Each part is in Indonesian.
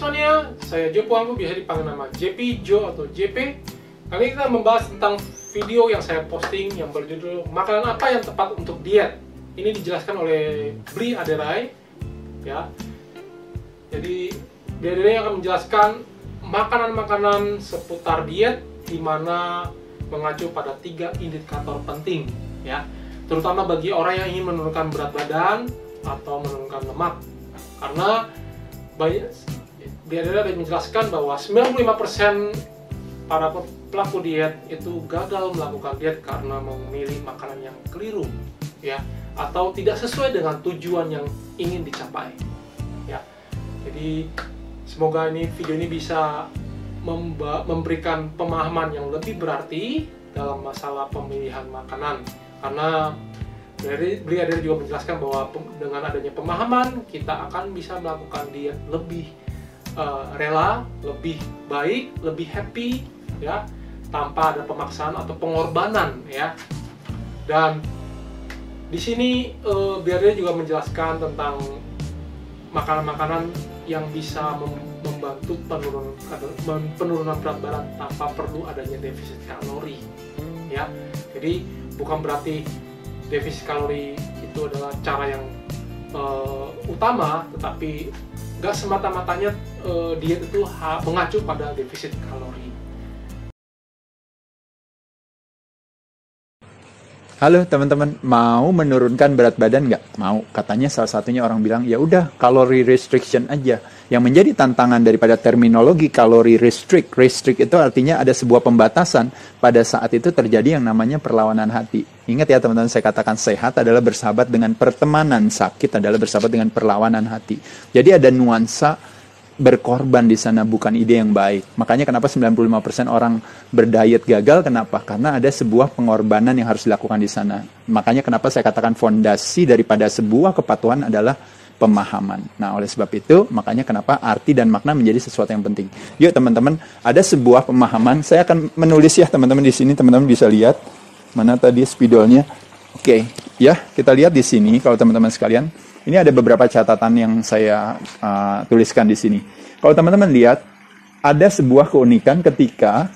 semuanya, saya Joe Puangku, biasa dipanggil nama JP, Joe atau JP. Kali ini kita membahas tentang video yang saya posting yang berjudul makanan apa yang tepat untuk diet. Ini dijelaskan oleh Bli Aderai, ya. Jadi Bli Aderai akan menjelaskan makanan-makanan seputar diet, di mana mengacu pada 3 indikator penting, ya. Terutama bagi orang yang ingin menurunkan berat badan atau menurunkan lemak, karena Dia menjelaskan bahwa 95% para pelaku diet itu gagal melakukan diet karena memilih makanan yang keliru, ya, atau tidak sesuai dengan tujuan yang ingin dicapai, ya. Jadi semoga video ini bisa memberikan pemahaman yang lebih berarti dalam masalah pemilihan makanan, karena Bli Aderai juga menjelaskan bahwa dengan adanya pemahaman kita akan bisa melakukan diet lebih rela, lebih baik, lebih happy, ya, tanpa ada pemaksaan atau pengorbanan, ya. Dan di sini Bli Aderai juga menjelaskan tentang makanan-makanan yang bisa membantu penurunan berat badan tanpa perlu adanya defisit kalori, ya. Jadi bukan berarti defisit kalori itu adalah cara yang utama, tetapi nggak semata-matanya diet itu mengacu pada defisit kalori. Halo teman-teman, mau menurunkan berat badan nggak? Mau. Katanya salah satunya orang bilang, ya udah kalori restriction aja. Yang menjadi tantangan daripada terminologi kalori restrict. Restrict itu artinya ada sebuah pembatasan. Pada saat itu terjadi yang namanya perlawanan hati. Ingat ya teman-teman, saya katakan sehat adalah bersahabat dengan pertemanan, sakit adalah bersahabat dengan perlawanan hati. Jadi ada nuansa berkorban di sana, bukan ide yang baik. Makanya kenapa 95% orang berdiet gagal, kenapa? Karena ada sebuah pengorbanan yang harus dilakukan di sana. Makanya kenapa saya katakan fondasi daripada sebuah kepatuhan adalah pemahaman. Nah, oleh sebab itu, makanya kenapa arti dan makna menjadi sesuatu yang penting. Yuk teman-teman, ada sebuah pemahaman. Saya akan menulis ya teman-teman di sini, teman-teman bisa lihat. Mana tadi spidolnya? Oke, ya, kita lihat di sini kalau teman-teman sekalian. Ini ada beberapa catatan yang saya tuliskan di sini. Kalau teman-teman lihat, ada sebuah keunikan ketika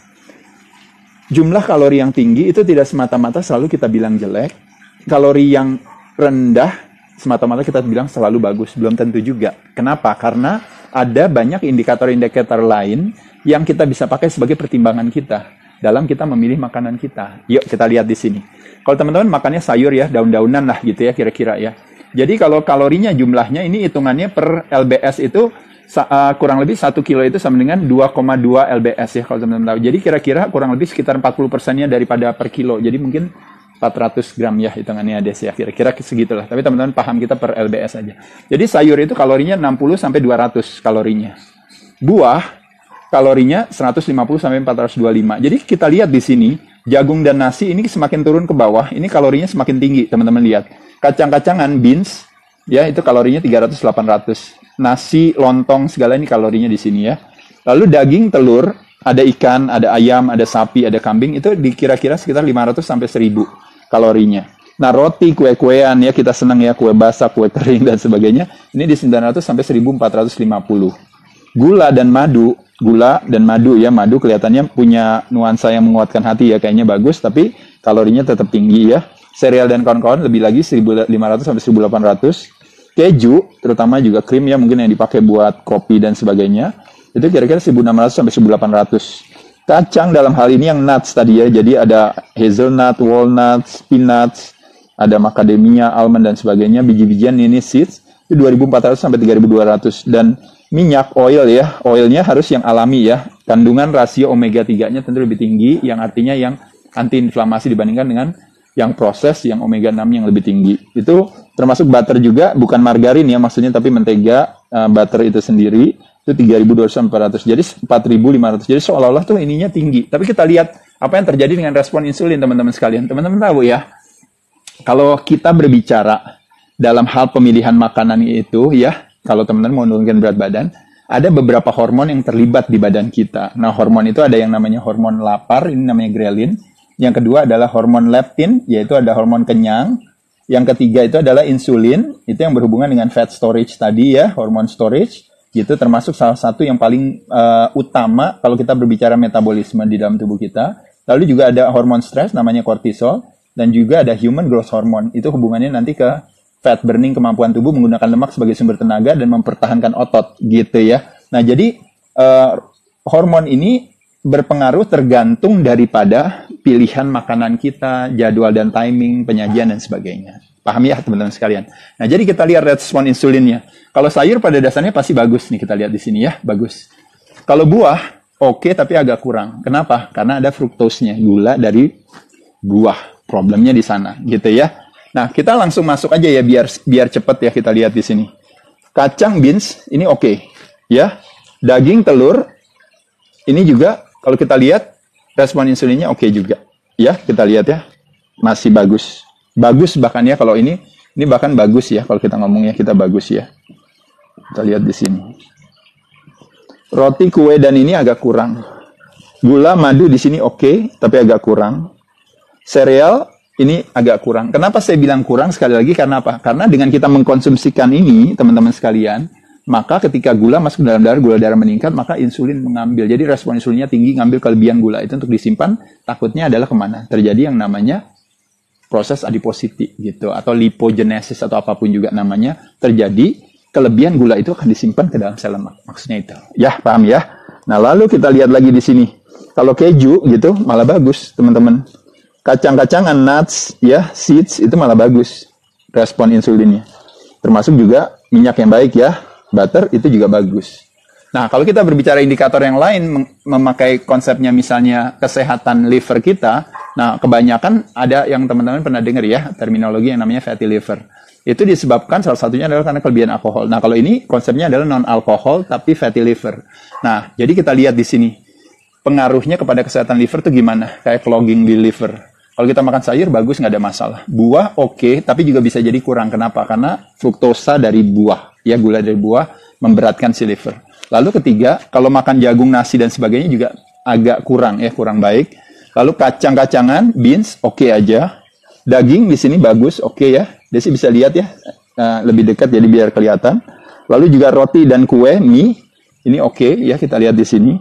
jumlah kalori yang tinggi itu tidak semata-mata selalu kita bilang jelek. Kalori yang rendah semata-mata kita bilang selalu bagus. Belum tentu juga. Kenapa? Karena ada banyak indikator-indikator lain yang kita bisa pakai sebagai pertimbangan kita dalam kita memilih makanan kita. Yuk kita lihat di sini. Kalau teman-teman makannya sayur ya, daun-daunan lah gitu ya kira-kira ya. Jadi kalau kalorinya jumlahnya ini hitungannya per LBS itu kurang lebih 1 kilo itu sama dengan 2,2 LBS ya kalau teman-teman tahu. Jadi kira-kira kurang lebih sekitar 40%-nya daripada per kilo. Jadi mungkin 400 gram ya hitungannya Des ya. Kira-kira segitulah. Tapi teman-teman paham kita per LBS aja. Jadi sayur itu kalorinya 60 sampai 200 kalorinya. Buah kalorinya 150 sampai 425. Jadi kita lihat di sini jagung dan nasi ini semakin turun ke bawah, ini kalorinya semakin tinggi, teman-teman lihat. Kacang-kacangan, beans, ya itu kalorinya 300-800. Nasi, lontong, segala ini kalorinya di sini ya. Lalu daging, telur, ada ikan, ada ayam, ada sapi, ada kambing, itu dikira-kira sekitar 500 sampai 1000 kalorinya. Nah, roti, kue-kuean ya, kita senang ya, kue basah, kue kering, dan sebagainya. Ini di 900 sampai 1450. Gula dan madu ya, madu kelihatannya punya nuansa yang menguatkan hati ya, kayaknya bagus, tapi kalorinya tetap tinggi ya. Sereal dan kawan-kawan lebih lagi 1500 sampai 1800. Keju, terutama juga krim ya, mungkin yang dipakai buat kopi dan sebagainya, itu kira-kira 1600 sampai 1800. Kacang dalam hal ini yang nuts tadi ya, jadi ada hazelnut, walnuts, peanuts, ada macadamia, almond dan sebagainya, biji-bijian ini seeds, itu 2400 sampai 3200. Dan minyak oil ya, oilnya harus yang alami ya. Kandungan rasio omega 3-nya tentu lebih tinggi, yang artinya yang antiinflamasi dibandingkan dengan yang proses, yang omega 6 yang lebih tinggi. Itu termasuk butter juga, bukan margarin ya maksudnya, tapi mentega, butter itu sendiri, itu 3.200-400, jadi 4.500. Jadi seolah-olah tuh ininya tinggi. Tapi kita lihat apa yang terjadi dengan respon insulin teman-teman sekalian. Teman-teman tahu ya, kalau kita berbicara dalam hal pemilihan makanan itu ya, kalau teman-teman mau menurunkan berat badan, ada beberapa hormon yang terlibat di badan kita. Nah, hormon itu ada yang namanya hormon lapar, ini namanya ghrelin. Yang kedua adalah hormon leptin, yaitu ada hormon kenyang. Yang ketiga itu adalah insulin, itu yang berhubungan dengan fat storage tadi ya, hormon storage. gitu, termasuk salah satu yang paling utama kalau kita berbicara metabolisme di dalam tubuh kita. Lalu juga ada hormon stres namanya kortisol, dan juga ada human growth hormone. Itu hubungannya nanti ke fat burning, kemampuan tubuh menggunakan lemak sebagai sumber tenaga dan mempertahankan otot gitu ya. Nah, jadi hormon ini berpengaruh tergantung daripada pilihan makanan kita, jadwal dan timing, penyajian dan sebagainya. Paham ya teman-teman sekalian? Nah, jadi kita lihat respon insulinnya. Kalau sayur pada dasarnya pasti bagus nih, kita lihat di sini ya, bagus. Kalau buah, oke, tapi agak kurang. Kenapa? Karena ada fruktosnya, gula dari buah. Problemnya di sana, gitu ya. Nah, kita langsung masuk aja ya biar cepet ya, kita lihat di sini. Kacang, beans, ini oke, ya. Daging, telur, ini juga kalau kita lihat respon insulinnya oke juga, ya. Kita lihat ya, masih bagus, bagus bahkan ya kalau ini bahkan bagus ya kalau kita ngomongnya, kita bagus ya. Kita lihat di sini. Roti, kue dan ini agak kurang. Gula, madu di sini oke, tapi agak kurang. Sereal ini agak kurang. Kenapa saya bilang kurang? Sekali lagi karena apa? Karena dengan kita mengkonsumsikan ini, teman-teman sekalian, maka ketika gula masuk ke dalam darah, gula darah meningkat, maka insulin mengambil. Jadi respon insulinnya tinggi, ngambil kelebihan gula itu untuk disimpan. Takutnya adalah kemana? Terjadi yang namanya proses adiposity gitu, atau lipogenesis atau apapun juga namanya, terjadi kelebihan gula itu akan disimpan ke dalam sel lemak. Maksudnya itu. Ya, paham ya? Nah, lalu kita lihat lagi di sini. Kalau keju gitu malah bagus, teman-teman. Kacang-kacangan, nuts, ya, seeds, itu malah bagus respon insulinnya. Termasuk juga minyak yang baik ya, butter, itu juga bagus. Nah, kalau kita berbicara indikator yang lain, memakai konsepnya misalnya kesehatan liver kita, nah, kebanyakan ada yang teman-teman pernah dengar ya, terminologi yang namanya fatty liver. Itu disebabkan salah satunya adalah karena kelebihan alkohol. Nah, kalau ini konsepnya adalah non-alkohol, tapi fatty liver. Nah, jadi kita lihat di sini, pengaruhnya kepada kesehatan liver itu gimana? Kayak clogging di liver. Kalau kita makan sayur, bagus, nggak ada masalah. Buah, oke, tapi juga bisa jadi kurang. Kenapa? Karena fruktosa dari buah, ya, gula dari buah, memberatkan si liver. Lalu ketiga, kalau makan jagung, nasi, dan sebagainya juga agak kurang, ya, kurang baik. Lalu kacang-kacangan, beans, oke aja. Daging di sini bagus, oke ya. Desi bisa lihat ya, lebih dekat jadi biar kelihatan. Lalu juga roti dan kue, mie, ini oke ya, kita lihat di sini.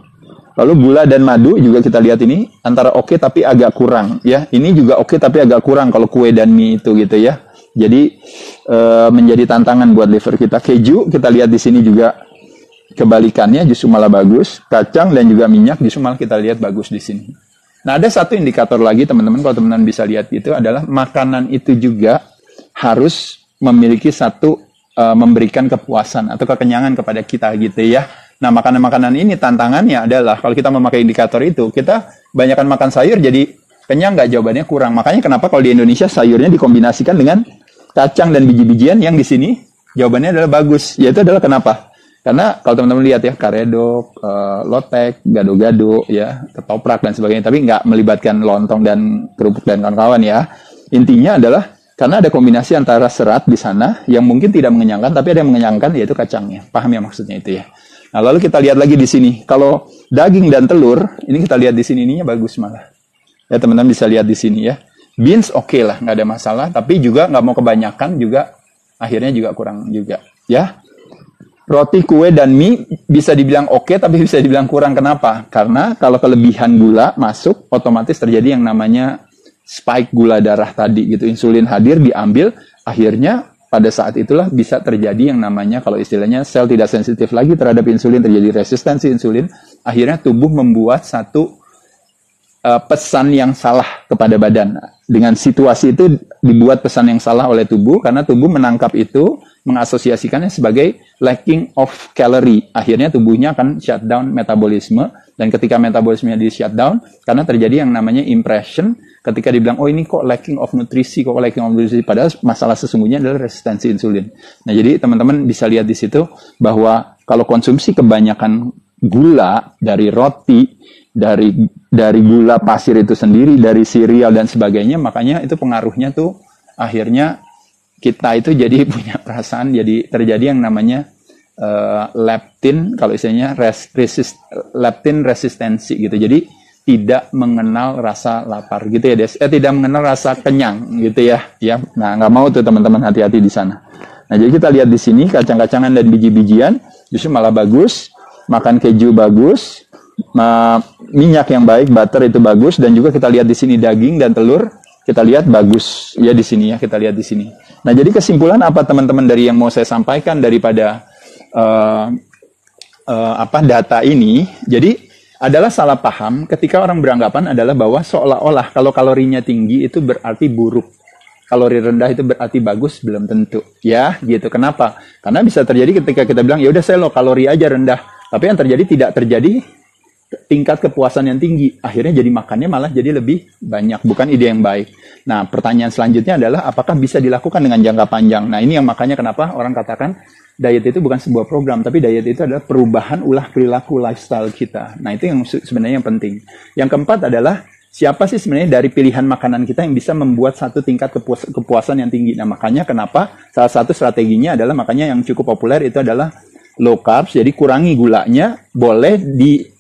Lalu gula dan madu juga kita lihat ini antara oke tapi agak kurang ya. Ini juga oke tapi agak kurang kalau kue dan mie itu gitu ya. Jadi menjadi tantangan buat liver kita. Keju kita lihat di sini juga kebalikannya justru malah bagus. Kacang dan juga minyak justru malah kita lihat bagus di sini. Nah, ada satu indikator lagi teman-teman, kalau teman-teman bisa lihat itu adalah makanan itu juga harus memiliki satu memberikan kepuasan atau kekenyangan kepada kita gitu ya. Nah, makanan-makanan ini tantangannya adalah kalau kita memakai indikator itu, kita banyakkan makan sayur jadi kenyang nggak? Jawabannya kurang. Makanya kenapa kalau di Indonesia sayurnya dikombinasikan dengan kacang dan biji-bijian, yang di sini jawabannya adalah bagus. Yaitu adalah kenapa? Karena kalau teman-teman lihat ya, karedok, lotek, gado-gado, ya, ketoprak dan sebagainya, tapi nggak melibatkan lontong dan kerupuk dan kawan-kawan ya. Intinya adalah karena ada kombinasi antara serat di sana yang mungkin tidak mengenyangkan, tapi ada yang mengenyangkan, yaitu kacangnya. Paham ya maksudnya itu ya? Nah, lalu kita lihat lagi di sini. Kalau daging dan telur, ini kita lihat di sini, ininya bagus malah. Ya, teman-teman bisa lihat di sini ya. Beans oke lah, nggak ada masalah. Tapi juga nggak mau kebanyakan, juga akhirnya juga kurang juga. Ya, roti, kue, dan mie bisa dibilang oke, tapi bisa dibilang kurang. Kenapa? Karena kalau kelebihan gula masuk, otomatis terjadi yang namanya spike gula darah tadi gitu. Insulin hadir, diambil, akhirnya pada saat itulah bisa terjadi yang namanya, kalau istilahnya sel tidak sensitif lagi terhadap insulin, terjadi resistensi insulin. Akhirnya tubuh membuat satu pesan yang salah kepada badan. Dengan situasi itu dibuat pesan yang salah oleh tubuh, karena tubuh menangkap itu, mengasosiasikannya sebagai lacking of calorie. Akhirnya tubuhnya akan shutdown metabolisme, dan ketika metabolismenya di shutdown, karena terjadi yang namanya impression, ketika dibilang, oh ini kok lacking of nutrisi, padahal masalah sesungguhnya adalah resistensi insulin. Nah, jadi teman-teman bisa lihat di situ bahwa kalau konsumsi kebanyakan gula dari roti, dari gula pasir itu sendiri, dari cereal dan sebagainya, makanya itu pengaruhnya tuh akhirnya kita itu jadi punya perasaan, jadi terjadi yang namanya leptin, kalau istilahnya leptin resistensi gitu. Jadi tidak mengenal rasa lapar gitu ya, Des. Tidak mengenal rasa kenyang gitu ya. Ya, nah nggak mau tuh teman-teman, hati-hati di sana. Nah, Nah, jadi kita lihat di sini kacang-kacangan dan biji-bijian justru malah bagus, makan keju bagus, minyak yang baik, butter itu bagus, dan juga kita lihat di sini daging dan telur, kita lihat bagus ya di sini ya, kita lihat di sini. Nah, jadi kesimpulan apa teman-teman dari yang mau saya sampaikan daripada data ini? Jadi adalah salah paham ketika orang beranggapan adalah bahwa seolah-olah kalau kalorinya tinggi itu berarti buruk. Kalori rendah itu berarti bagus, belum tentu. Ya, gitu. Kenapa? Karena bisa terjadi ketika kita bilang, ya udah saya low kalori aja rendah. Tapi yang terjadi tidak terjadi tingkat kepuasan yang tinggi. Akhirnya jadi makannya malah jadi lebih banyak. Bukan ide yang baik. Nah, pertanyaan selanjutnya adalah apakah bisa dilakukan dengan jangka panjang? Nah, ini yang makanya kenapa orang katakan diet itu bukan sebuah program, tapi diet itu adalah perubahan ulah perilaku lifestyle kita. Nah, itu yang sebenarnya yang penting. Yang keempat adalah siapa sih sebenarnya dari pilihan makanan kita yang bisa membuat satu tingkat kepuasan yang tinggi. Nah, makanya kenapa salah satu strateginya adalah, makanya yang cukup populer itu adalah low carbs, jadi kurangi gulanya, boleh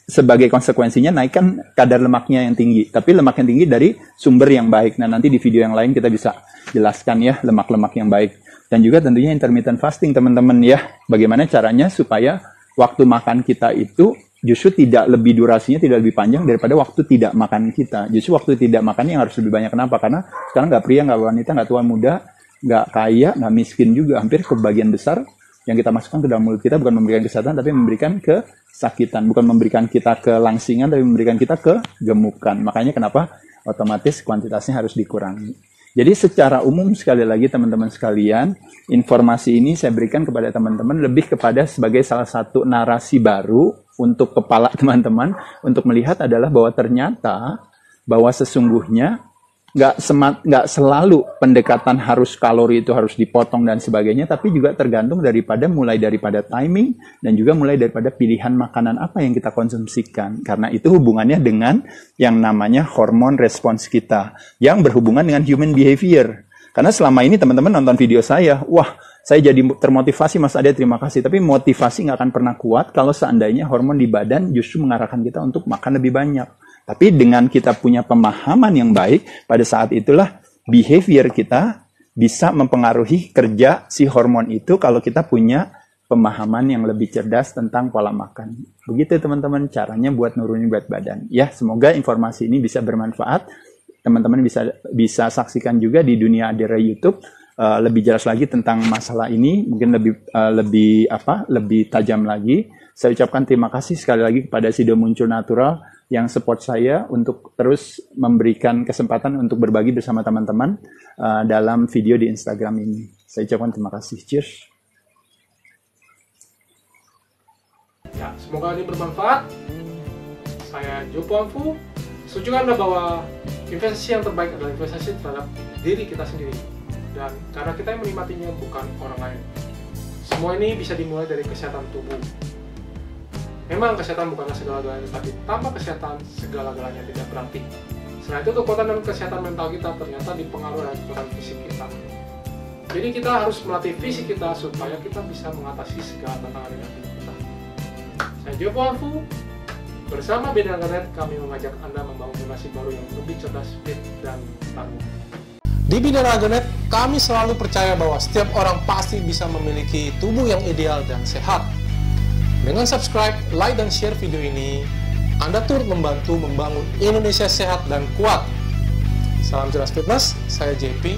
sebagai konsekuensinya naikkan kadar lemaknya yang tinggi. Tapi lemak yang tinggi dari sumber yang baik. Nah, nanti di video yang lain kita bisa jelaskan ya lemak-lemak yang baik. Dan juga tentunya intermittent fasting teman-teman ya. Bagaimana caranya supaya waktu makan kita itu justru tidak lebih durasinya tidak lebih panjang daripada waktu tidak makan kita. Justru waktu tidak makannya yang harus lebih banyak. Kenapa? Karena sekarang nggak pria, nggak wanita, nggak tua muda, nggak kaya, nggak miskin juga. Hampir kebagian besar yang kita masukkan ke dalam mulut kita bukan memberikan kesehatan, tapi memberikan kesakitan. Bukan memberikan kita kelangsingan, tapi memberikan kita kegemukan. Makanya kenapa otomatis kuantitasnya harus dikurangi. Jadi secara umum sekali lagi teman-teman sekalian, informasi ini saya berikan kepada teman-teman lebih kepada sebagai salah satu narasi baru untuk kepala teman-teman untuk melihat adalah bahwa ternyata bahwa sesungguhnya nggak selalu pendekatan harus kalori itu harus dipotong dan sebagainya, tapi juga tergantung mulai daripada timing dan juga mulai daripada pilihan makanan apa yang kita konsumsikan. Karena itu hubungannya dengan yang namanya hormon respons kita yang berhubungan dengan human behavior. Karena selama ini teman-teman nonton video saya, wah saya jadi termotivasi Mas Ade, terima kasih. Tapi motivasi nggak akan pernah kuat kalau seandainya hormon di badan justru mengarahkan kita untuk makan lebih banyak. Tapi dengan kita punya pemahaman yang baik, pada saat itulah behavior kita bisa mempengaruhi kerja si hormon itu kalau kita punya pemahaman yang lebih cerdas tentang pola makan. Begitu teman-teman caranya buat nurunin berat badan. Ya, semoga informasi ini bisa bermanfaat. Teman-teman bisa saksikan juga di Dunia Adera YouTube lebih jelas lagi tentang masalah ini, mungkin lebih tajam lagi. Saya ucapkan terima kasih sekali lagi kepada Sido Muncul Natural yang support saya untuk terus memberikan kesempatan untuk berbagi bersama teman-teman dalam video di Instagram ini. Saya ucapkan terima kasih. Cheers. Ya, semoga ini bermanfaat. Saya Jopo Amfu. Setuju Anda bahwa investasi yang terbaik adalah investasi terhadap diri kita sendiri. Dan karena kita yang menikmatinya bukan orang lain. Semua ini bisa dimulai dari kesehatan tubuh. Memang kesehatan bukanlah segala-galanya, tapi tanpa kesehatan segala-galanya tidak berarti. Selain itu, kekuatan dan kesehatan mental kita ternyata dipengaruhi oleh kekuatan fisik kita. Jadi kita harus melatih fisik kita supaya kita bisa mengatasi segala tantangan negatif kita. Saya Jopo Amfu. Bersama Binagarnet, kami mengajak Anda membangun generasi baru yang lebih cerdas, fit, dan tangguh. Di Binagarnet, kami selalu percaya bahwa setiap orang pasti bisa memiliki tubuh yang ideal dan sehat. Dengan subscribe, like, dan share video ini, Anda turut membantu membangun Indonesia sehat dan kuat. Salam cerdas fitness, saya JP.